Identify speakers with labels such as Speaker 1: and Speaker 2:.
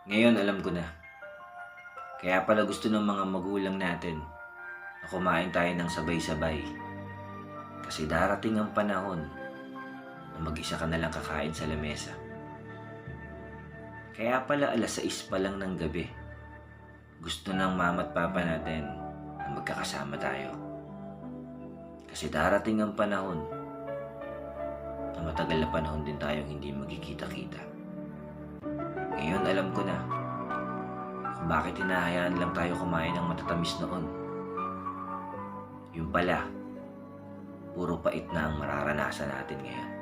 Speaker 1: Ngayon alam ko na. Kaya pala gusto ng mga magulang natin na kumain tayo ng sabay-sabay. Kasi darating ang panahon na mag-isa ka na lang kakain sa lamesa. Kaya pala 6:00 pa lang ng gabi, gusto ng mama at papa natin na magkakasama tayo. Kasi darating ang panahon na matagal na panahon din tayong hindi magkikita-kita. Ngayon alam ko na kung bakit hinahayaan lang tayo kumain ng matatamis noon. Yung pala, puro pait na ang mararanasan natin ngayon.